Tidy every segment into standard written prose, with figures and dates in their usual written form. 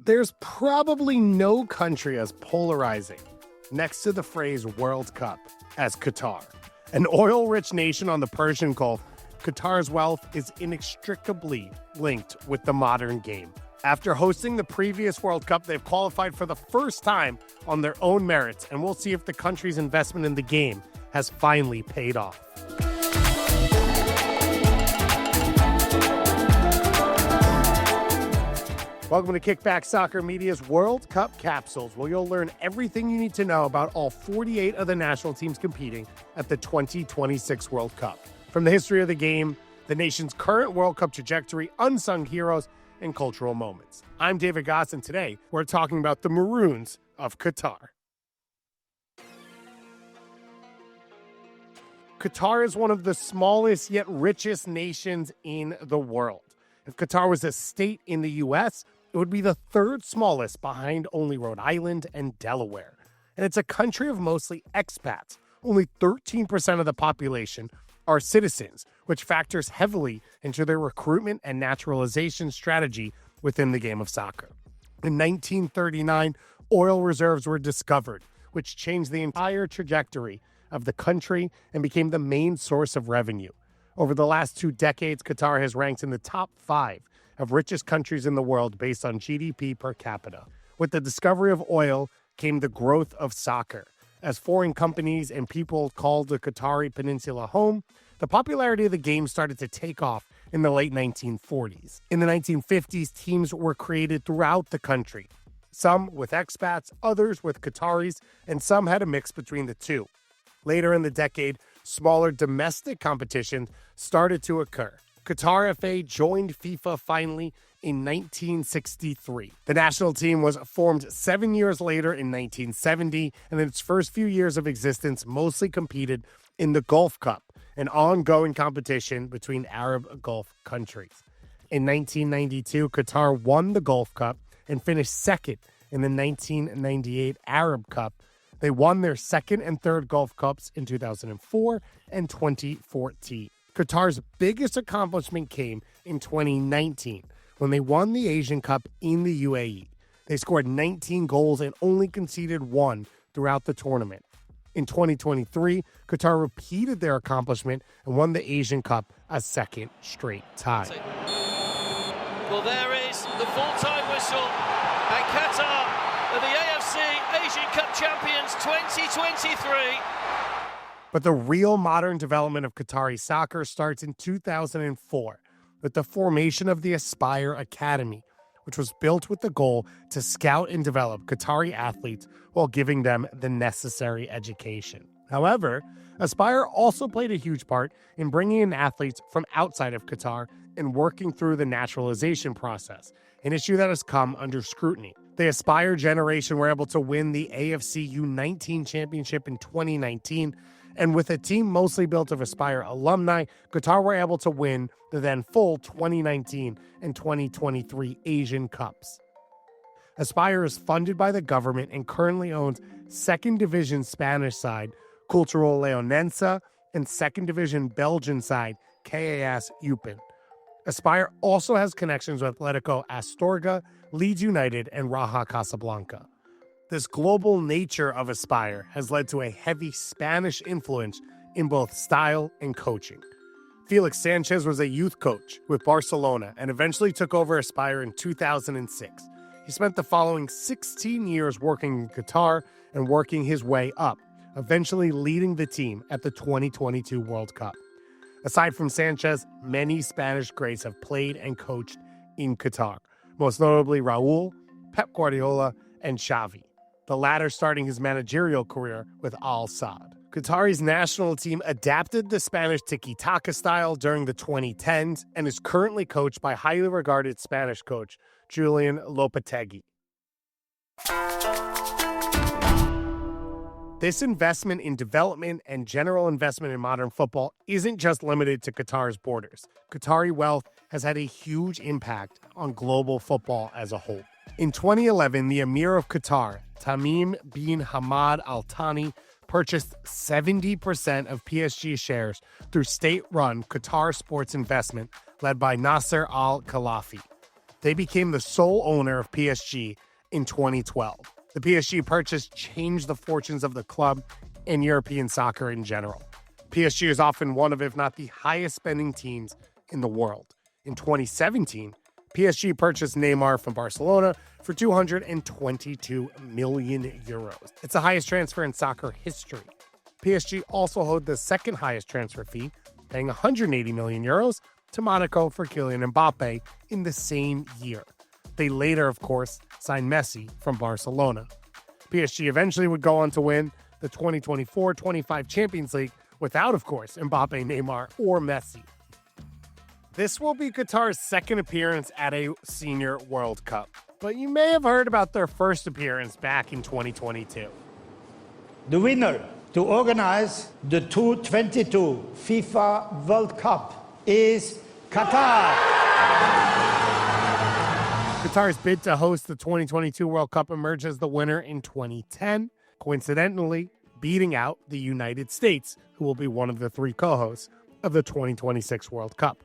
There's probably no country as polarizing, next to the phrase World Cup, as Qatar. An oil-rich nation on the Persian Gulf, Qatar's wealth is inextricably linked with the modern game. After hosting the previous World Cup, they've qualified for the first time on their own merits, and we'll see if the country's investment in the game has finally paid off. Welcome to Kickback Soccer Media's World Cup Capsules, where you'll learn everything you need to know about all 48 of the national teams competing at the 2026 World Cup. From the history of the game, the nation's current World Cup trajectory, unsung heroes, and cultural moments. I'm David Goss, and today we're talking about the Maroons of Qatar. Qatar is one of the smallest yet richest nations in the world. If Qatar was a state in the U.S., it would be the third smallest behind only Rhode Island and Delaware. And it's a country of mostly expats. Only 13% of the population are citizens, which factors heavily into their recruitment and naturalization strategy within the game of soccer. In 1939, oil reserves were discovered, which changed the entire trajectory of the country and became the main source of revenue. Over the last 2 decades, Qatar has ranked in the top 5 of richest countries in the world based on GDP per capita. With the discovery of oil came the growth of soccer. As foreign companies and people called the Qatari peninsula home, the popularity of the game started to take off in the late 1940s. In the 1950s, teams were created throughout the country, some with expats, others with Qataris, and some had a mix between the two. Later in the decade, smaller domestic competitions started to occur. Qatar FA joined FIFA finally in 1963. The national team was formed 7 years later in 1970, and in its first few years of existence mostly competed in the Gulf Cup, an ongoing competition between Arab Gulf countries. In 1992, Qatar won the Gulf Cup and finished second in the 1998 Arab Cup. They won their second and third Gulf Cups in 2004 and 2014. Qatar's biggest accomplishment came in 2019 when they won the Asian Cup in the UAE. They scored 19 goals and only conceded 1 throughout the tournament. In 2023, Qatar repeated their accomplishment and won the Asian Cup a second straight time. Well, there is the full-time whistle, and Qatar are the AFC Asian Cup champions 2023. But the real modern development of Qatari soccer starts in 2004 with the formation of the Aspire Academy, which was built with the goal to scout and develop Qatari athletes while giving them the necessary education. However, Aspire also played a huge part in bringing in athletes from outside of Qatar and working through the naturalization process, an issue that has come under scrutiny. The Aspire generation were able to win the AFC U19 championship in 2019, and with a team mostly built of Aspire alumni, Qatar were able to win the then full 2019 and 2023 Asian Cups. Aspire is funded by the government and currently owns second division Spanish side Cultural Leonense and second division Belgian side KAS Eupen. Aspire also has connections with Atletico Astorga, Leeds United, and Raja Casablanca. This global nature of Aspire has led to a heavy Spanish influence in both style and coaching. Felix Sanchez was a youth coach with Barcelona and eventually took over Aspire in 2006. He spent the following 16 years working in Qatar and working his way up, eventually leading the team at the 2022 World Cup. Aside from Sanchez, many Spanish greats have played and coached in Qatar, most notably Raul, Pep Guardiola, and Xavi, the latter starting his managerial career with Al Sadd. Qatari's national team adapted the Spanish tiki-taka style during the 2010s and is currently coached by highly regarded Spanish coach Julian Lopetegui. This investment in development and general investment in modern football isn't just limited to Qatar's borders. Qatari wealth has had a huge impact on global football as a whole. In 2011, the Emir of Qatar, Tamim bin Hamad Al Thani, purchased 70% of PSG shares through state-run Qatar Sports Investment led by Nasser Al Khelafi. They became the sole owner of PSG in 2012. The PSG purchase changed the fortunes of the club and European soccer in general. PSG is often one of, if not the highest spending teams in the world. In 2017, PSG purchased Neymar from Barcelona for 222 million euros. It's the highest transfer in soccer history. PSG also hold the second highest transfer fee, paying 180 million euros to Monaco for Kylian Mbappe in the same year. They later, of course, signed Messi from Barcelona. PSG eventually would go on to win the 2024-25 Champions League without, of course, Mbappe, Neymar, or Messi. This will be Qatar's second appearance at a Senior World Cup, but you may have heard about their first appearance back in 2022. The winner to organize the 2022 FIFA World Cup is Qatar. Qatar's bid to host the 2022 World Cup emerged as the winner in 2010, coincidentally beating out the United States, who will be one of the three co-hosts of the 2026 World Cup.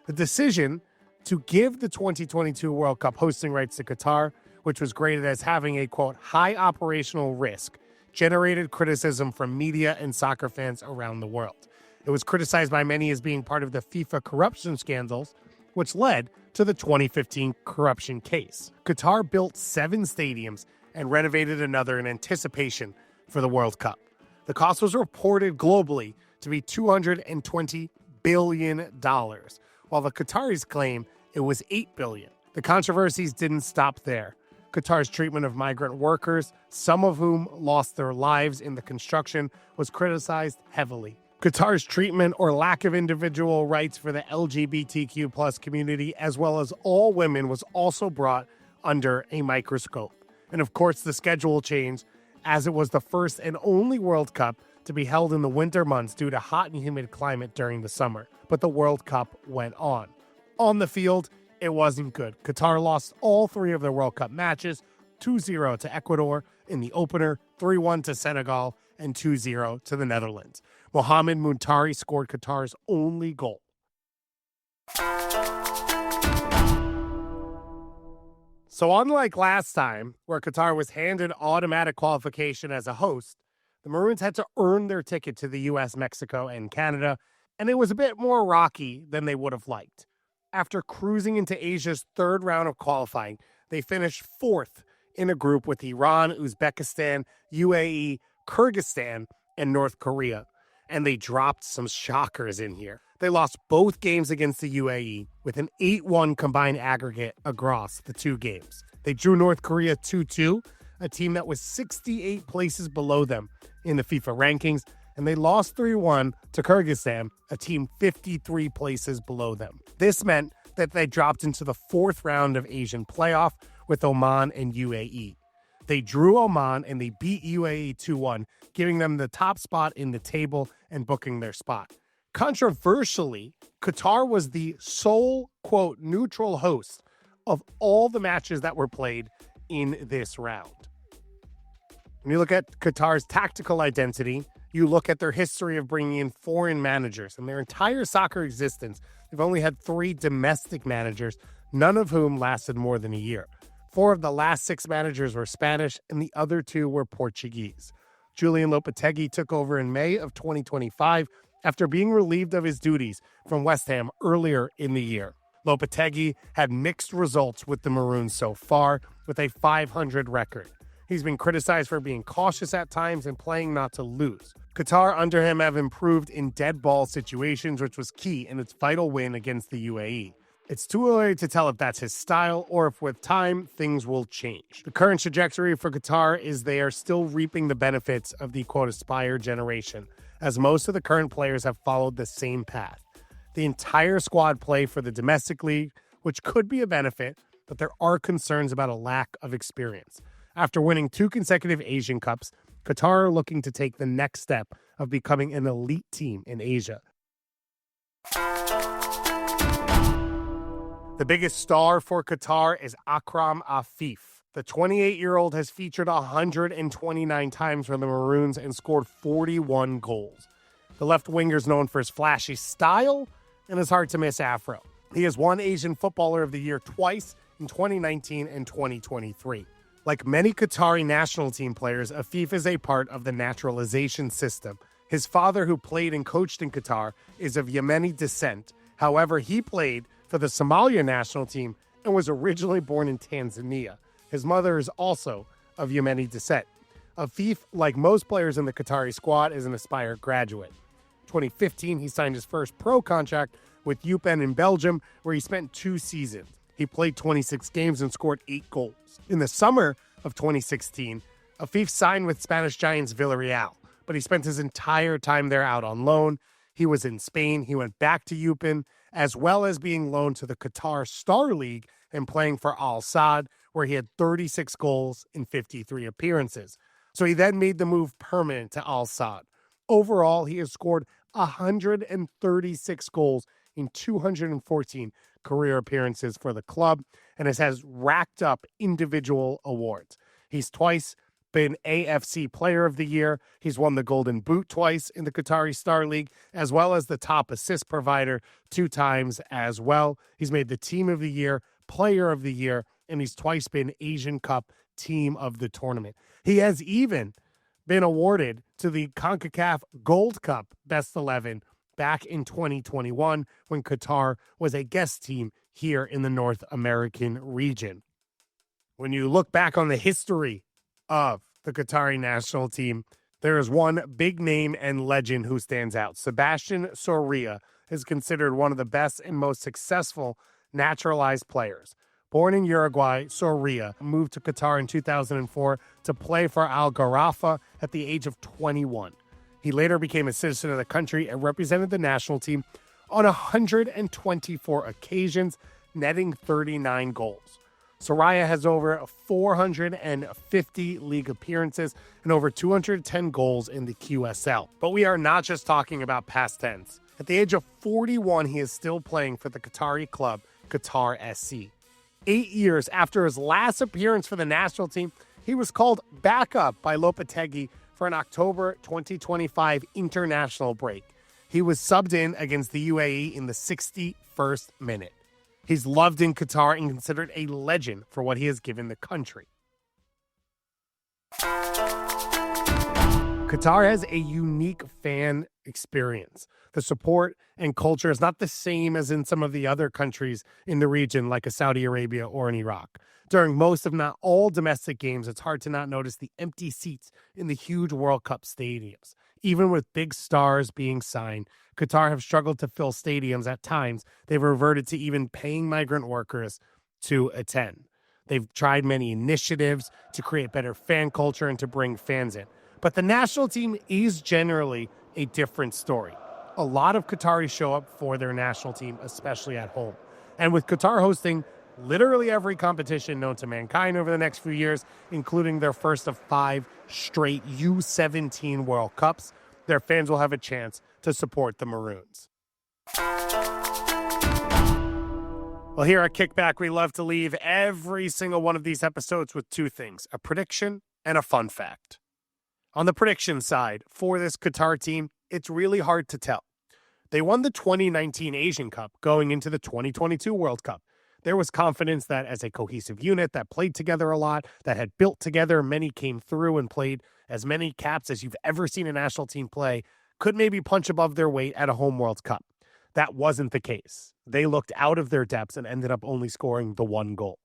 The decision to give the 2022 World Cup hosting rights to Qatar, which was graded as having a, quote, high operational risk, generated criticism from media and soccer fans around the world. It was criticized by many as being part of the FIFA corruption scandals, which led to the 2015 corruption case. Qatar built 7 stadiums and renovated another in anticipation for the World Cup. The cost was reported globally to be $220 billion, while the Qataris claim it was $8 billion. The controversies didn't stop there. Qatar's treatment of migrant workers, some of whom lost their lives in the construction, was criticized heavily. Qatar's treatment or lack of individual rights for the LGBTQ plus community, as well as all women, was also brought under a microscope. And of course, the schedule changed, as it was the first and only World Cup to be held in the winter months due to hot and humid climate during the summer. But the World Cup went on. On the field, it wasn't good. Qatar lost all 3 of their World Cup matches, 2-0 to Ecuador in the opener, 3-1 to Senegal, and 2-0 to the Netherlands. Mohamed Muntari scored Qatar's only goal. So unlike last time, where Qatar was handed automatic qualification as a host, the Maroons had to earn their ticket to the US, Mexico, and Canada, and it was a bit more rocky than they would have liked. After cruising into Asia's third round of qualifying, they finished 4th in a group with Iran, Uzbekistan, UAE, Kyrgyzstan, and North Korea. And they dropped some shockers in here. They lost both games against the UAE with an 8-1 combined aggregate across the 2 games. They drew North Korea 2-2, a team that was 68 places below them in the FIFA rankings, and they lost 3-1 to Kyrgyzstan, a team 53 places below them. This meant that they dropped into the 4th round of Asian playoff with Oman and UAE. They drew Oman and they beat UAE 2-1, giving them the top spot in the table and booking their spot. Controversially, Qatar was the sole, quote, neutral host of all the matches that were played in this round. When you look at Qatar's tactical identity, you look at their history of bringing in foreign managers. In their entire soccer existence, they've only had 3 domestic managers, none of whom lasted more than a year. 4 of the last 6 managers were Spanish, and the other 2 were Portuguese. Julian Lopetegui took over in May of 2025 after being relieved of his duties from West Ham earlier in the year. Lopetegui had mixed results with the Maroons so far, with a .500 record. He's been criticized for being cautious at times and playing not to lose. Qatar under him have improved in dead ball situations, which was key in its vital win against the UAE. It's too early to tell if that's his style or if with time things will change. The current trajectory for Qatar is they are still reaping the benefits of the quote Aspire generation, as most of the current players have followed the same path. The entire squad play for the domestic league, which could be a benefit, but there are concerns about a lack of experience. After winning 2 consecutive Asian Cups, Qatar are looking to take the next step of becoming an elite team in Asia. The biggest star for Qatar is Akram Afif. The 28-year-old has featured 129 times for the Maroons and scored 41 goals. The left winger is known for his flashy style and his hard-to-miss afro. He has won Asian Footballer of the Year twice in 2019 and 2023. Like many Qatari national team players, Afif is a part of the naturalization system. His father, who played and coached in Qatar, is of Yemeni descent. However, he played for the Somalia national team and was originally born in Tanzania. His mother is also of Yemeni descent. Afif, like most players in the Qatari squad, is an Aspire graduate. In 2015, he signed his first pro contract with Eupen in Belgium, where he spent 2 seasons. He played 26 games and scored 8 goals. In the summer of 2016, Afif signed with Spanish giants Villarreal, but he spent his entire time there out on loan. He was in Spain. He went back to Eupen, as well as being loaned to the Qatar Star League and playing for Al Sadd, where he had 36 goals in 53 appearances. So he then made the move permanent to Al Sadd. Overall, he has scored 136 goals in 214 career appearances for the club and has racked up individual awards. He's twice been AFC Player of the Year. He's won the Golden Boot twice in the Qatari Star League, as well as the top assist provider 2 times as well. He's made the Team of the Year, Player of the Year, and he's twice been Asian Cup Team of the Tournament. He has even been awarded to the CONCACAF Gold Cup Best 11 back in 2021 when Qatar was a guest team here in the North American region. When you look back on the history of the Qatari national team, there is one big name and legend who stands out. Sebastian Soria is considered one of the best and most successful naturalized players. Born in Uruguay, Soria moved to Qatar in 2004 to play for Al Gharafa at the age of 21. He later became a citizen of the country and represented the national team on 124 occasions, netting 39 goals. Soraya has over 450 league appearances and over 210 goals in the QSL. But we are not just talking about past tense. At the age of 41, he is still playing for the Qatari club, Qatar SC. 8 years after his last appearance for the national team, he was called back up by Lopetegui for an October 2025 international break. He was subbed in against the UAE in the 61st minute. He's loved in Qatar and considered a legend for what he has given the country. Qatar has a unique fan experience. The support and culture is not the same as in some of the other countries in the region, like a Saudi Arabia or in Iraq. During most, if not all, domestic games, it's hard to not notice the empty seats in the huge World Cup stadiums. Even with big stars being signed, Qatar have struggled to fill stadiums at times. They've reverted to even paying migrant workers to attend. They've tried many initiatives to create better fan culture and to bring fans in. But the national team is generally a different story. A lot of Qataris show up for their national team, especially at home. And with Qatar hosting literally every competition known to mankind over the next few years, including their first of 5 straight U17 World Cups, their fans will have a chance to support the Maroons. Well, here at Kickback, we love to leave every single one of these episodes with 2 things, a prediction and a fun fact. On the prediction side, for this Qatar team, it's really hard to tell. They won the 2019 Asian Cup going into the 2022 World Cup. There was confidence that as a cohesive unit that played together a lot, that had built together, many came through and played as many caps as you've ever seen a national team play, could maybe punch above their weight at a home World Cup. That wasn't the case. They looked out of their depths and ended up only scoring the 1 goal.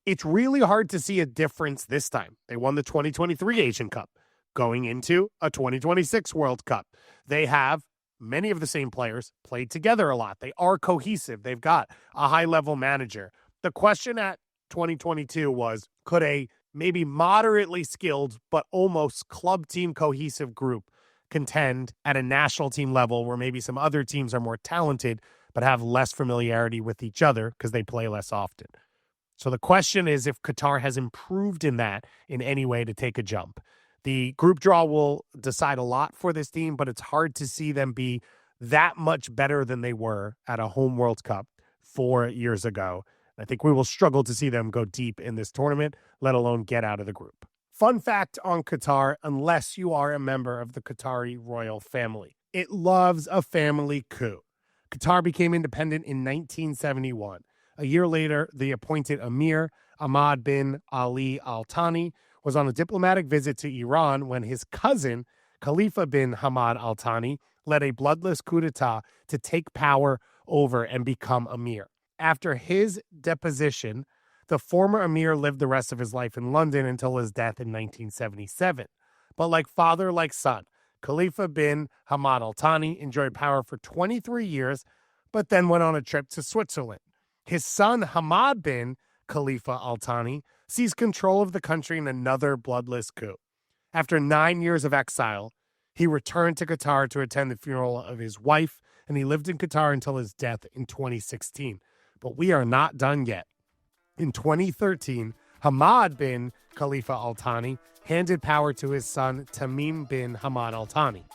It's really hard to see a difference this time. They won the 2023 Asian Cup, going into a 2026 World Cup. They have many of the same players, played together a lot. They are cohesive. They've got a high-level manager. The question at 2022 was, could a maybe moderately skilled but almost club team cohesive group contend at a national team level where maybe some other teams are more talented but have less familiarity with each other because they play less often? So the question is if Qatar has improved in that in any way to take a jump. The group draw will decide a lot for this team, but it's hard to see them be that much better than they were at a home World Cup 4 years ago. I think we will struggle to see them go deep in this tournament, let alone get out of the group. Fun fact on Qatar, unless you are a member of the Qatari royal family, it loves a family coup. Qatar became independent in 1971. A year later, the appointed emir, Ahmad bin Ali Al Thani, was on a diplomatic visit to Iran when his cousin, Khalifa bin Hamad Al Thani, led a bloodless coup d'etat to take power over and become emir. After his deposition, the former emir lived the rest of his life in London until his death in 1977. But like father, like son, Khalifa bin Hamad Al Thani enjoyed power for 23 years, but then went on a trip to Switzerland. His son, Hamad bin Khalifa Al Thani, seized control of the country in another bloodless coup. After 9 years of exile, he returned to Qatar to attend the funeral of his wife, and he lived in Qatar until his death in 2016. But we are not done yet. In 2013, Hamad bin Khalifa Al Thani handed power to his son Tamim bin Hamad Al Thani.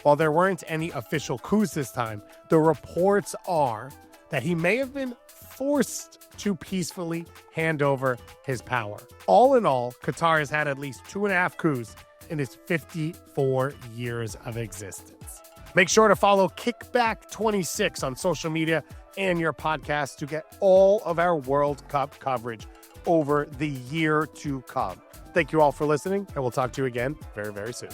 While there weren't any official coups this time, the reports are that he may have been forced to peacefully hand over his power. All in all, Qatar has had at least 2.5 coups in its 54 years of existence. Make sure to follow Kickback26 on social media and your podcast to get all of our World Cup coverage over the year to come. Thank you all for listening, and we'll talk to you again very, very soon.